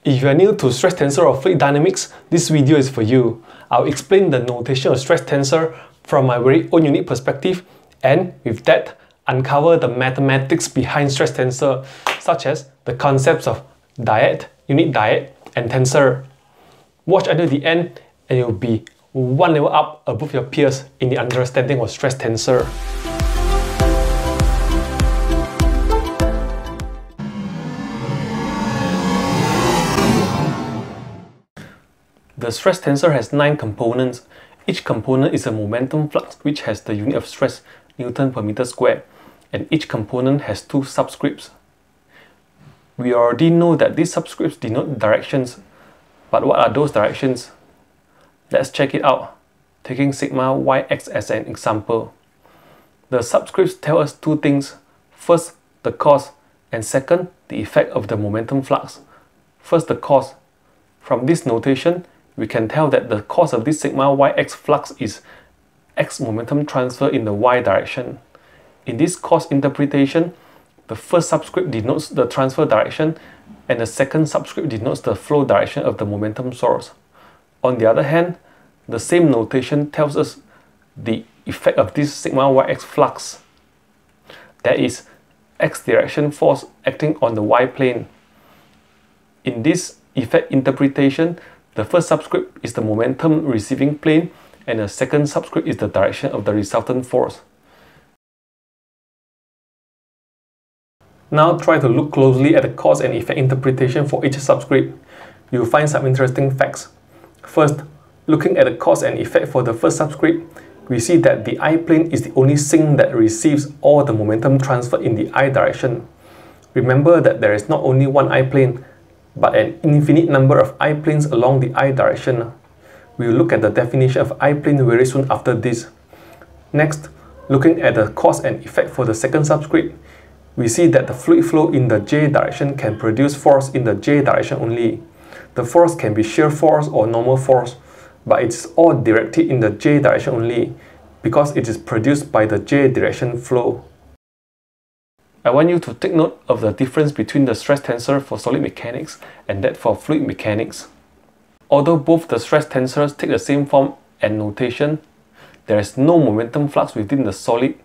If you are new to stress tensor or fluid dynamics, this video is for you. I'll explain the notation of stress tensor from my very own unique perspective, and with that, uncover the mathematics behind stress tensor, such as the concepts of dyad, unit dyad, and tensor. Watch until the end and you'll be one level up above your peers in the understanding of stress tensor. The stress tensor has 9 components. Each component is a momentum flux which has the unit of stress, Newton per meter squared, and each component has 2 subscripts. We already know that these subscripts denote directions, but what are those directions? Let's check it out, taking sigma yx as an example. The subscripts tell us 2 things. First, the cause, and second, the effect of the momentum flux. First, the cause. From this notation, we can tell that the cause of this sigma yx flux is x momentum transfer in the y direction. In this cause interpretation, the first subscript denotes the transfer direction and the second subscript denotes the flow direction of the momentum source. On the other hand, the same notation tells us the effect of this sigma yx flux. That is, x direction force acting on the y plane. In this effect interpretation, the first subscript is the momentum receiving plane and the second subscript is the direction of the resultant force. Now try to look closely at the cause and effect interpretation for each subscript. You'll find some interesting facts. First, looking at the cause and effect for the first subscript, we see that the I-plane is the only sink that receives all the momentum transfer in the I direction. Remember that there is not only one I-plane, but an infinite number of I-planes along the I direction. We will look at the definition of I-plane very soon after this. Next, looking at the cause and effect for the second subscript, we see that the fluid flow in the J direction can produce force in the J direction only. The force can be shear force or normal force, but it's all directed in the J direction only because it is produced by the J direction flow. I want you to take note of the difference between the stress tensor for solid mechanics and that for fluid mechanics. Although both the stress tensors take the same form and notation, there is no momentum flux within the solid.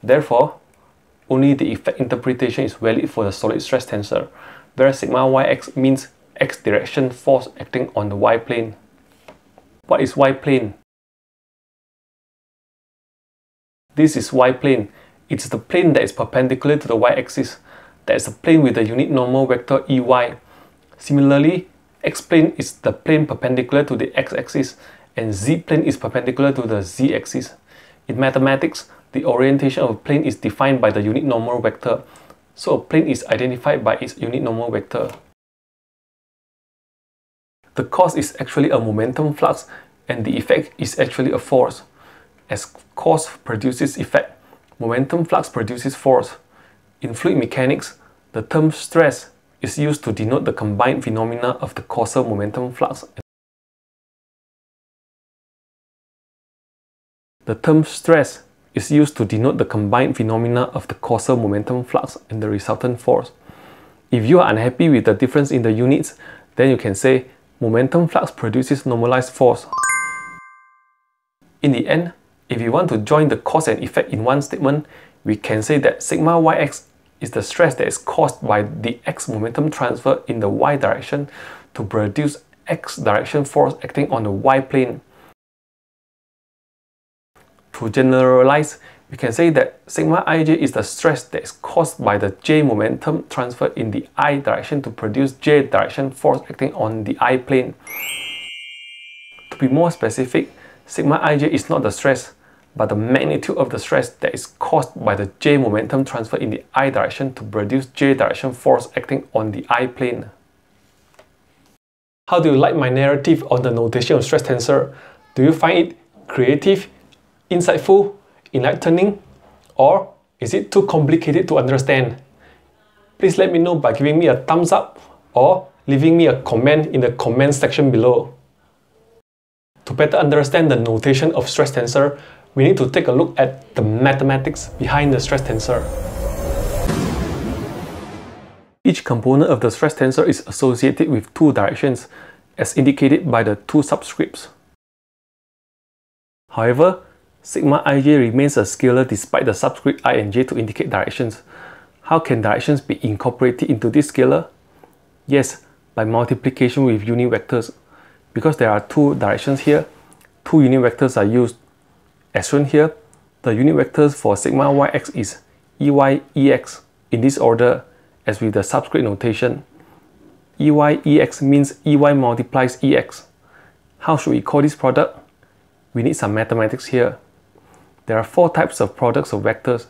Therefore, only the effect interpretation is valid for the solid stress tensor, whereas sigma yx means x direction force acting on the y plane. What is y plane? This is y plane. It's the plane that is perpendicular to the y-axis. That is the plane with the unit normal vector EY. Similarly, x-plane is the plane perpendicular to the x-axis and z-plane is perpendicular to the z-axis. In mathematics, the orientation of a plane is defined by the unit normal vector. So a plane is identified by its unit normal vector. The cause is actually a momentum flux and the effect is actually a force. As cause produces effect, momentum flux produces force. In fluid mechanics, the term stress is used to denote the combined phenomena of the causal momentum flux. The term stress is used to denote the combined phenomena of the causal momentum flux and the resultant force. If you are unhappy with the difference in the units, then you can say momentum flux produces normalized force. In the end, if you want to join the cause and effect in one statement, we can say that sigma yx is the stress that is caused by the x momentum transfer in the y direction to produce x direction force acting on the y plane. To generalize, we can say that sigma ij is the stress that is caused by the j momentum transfer in the I direction to produce j direction force acting on the I plane. To be more specific, sigma ij is not the stress, but the magnitude of the stress that is caused by the j momentum transfer in the I direction to produce j direction force acting on the I plane. How do you like my narrative on the notation of stress tensor? Do you find it creative, insightful, enlightening, or is it too complicated to understand? Please let me know by giving me a thumbs up or leaving me a comment in the comment section below. To better understand the notation of stress tensor, we need to take a look at the mathematics behind the stress tensor. Each component of the stress tensor is associated with two directions, as indicated by the two subscripts. However, sigma ij remains a scalar despite the subscript I and j to indicate directions. How can directions be incorporated into this scalar? Yes, by multiplication with unit vectors. Because there are two directions here, two unit vectors are used. As shown here, the unit vectors for sigma yx is ey ex in this order as with the subscript notation. Ey ex means ey multiplies ex. How should we call this product? We need some mathematics here. There are four types of products of vectors.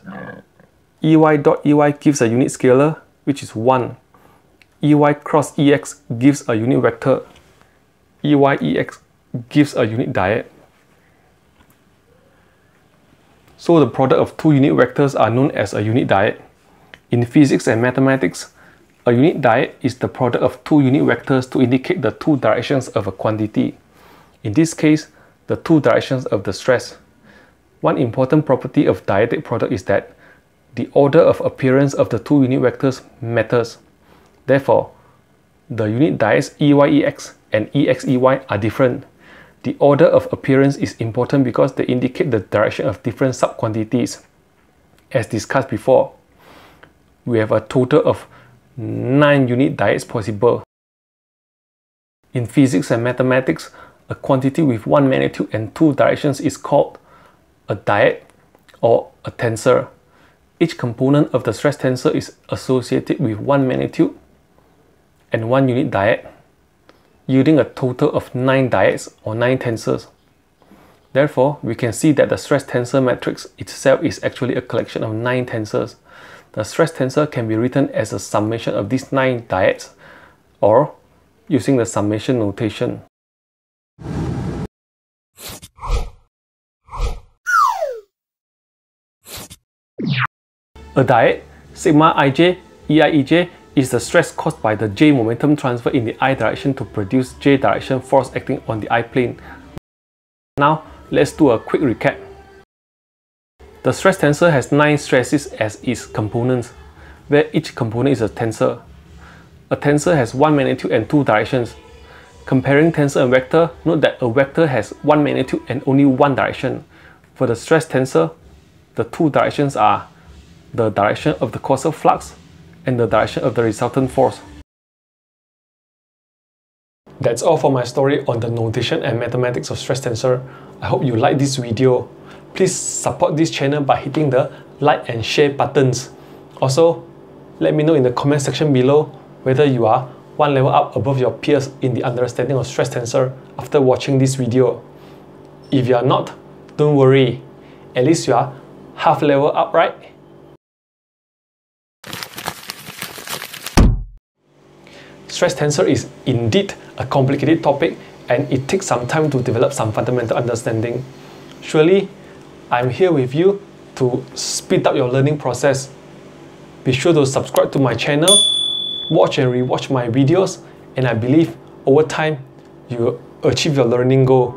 Ey dot ey gives a unit scalar, which is 1. Ey cross ex gives a unit vector. Ey ex gives a unit dyad. So the product of two unit vectors are known as a unit dyad. In physics and mathematics, a unit dyad is the product of two unit vectors to indicate the two directions of a quantity. In this case, the two directions of the stress. One important property of dyadic product is that the order of appearance of the two unit vectors matters. Therefore, the unit dyads Eyex and Exey are different. The order of appearance is important because they indicate the direction of different subquantities. As discussed before, we have a total of 9 unit dyads possible. In physics and mathematics, a quantity with one magnitude and two directions is called a dyad or a tensor. Each component of the stress tensor is associated with one magnitude and one unit dyad, yielding a total of 9 dyads or 9 tensors. Therefore, we can see that the stress tensor matrix itself is actually a collection of 9 tensors. The stress tensor can be written as a summation of these 9 dyads or using the summation notation. A dyad, sigma ij, Eij, is the stress caused by the j momentum transfer in the I direction to produce j direction force acting on the I plane. Now, let's do a quick recap. The stress tensor has 9 stresses as its components, where each component is a tensor. A tensor has one magnitude and two directions. Comparing tensor and vector, note that a vector has one magnitude and only one direction. For the stress tensor, the two directions are the direction of the causal flux and the direction of the resultant force. That's all for my story on the notation and mathematics of stress tensor. I hope you like this video. Please support this channel by hitting the like and share buttons. Also, let me know in the comment section below whether you are one level up above your peers in the understanding of stress tensor after watching this video. If you are not, don't worry. At least you are half level up, right? Stress tensor is indeed a complicated topic and it takes some time to develop some fundamental understanding. Surely, I'm here with you to speed up your learning process. Be sure to subscribe to my channel, watch and rewatch my videos, and I believe over time you will achieve your learning goal.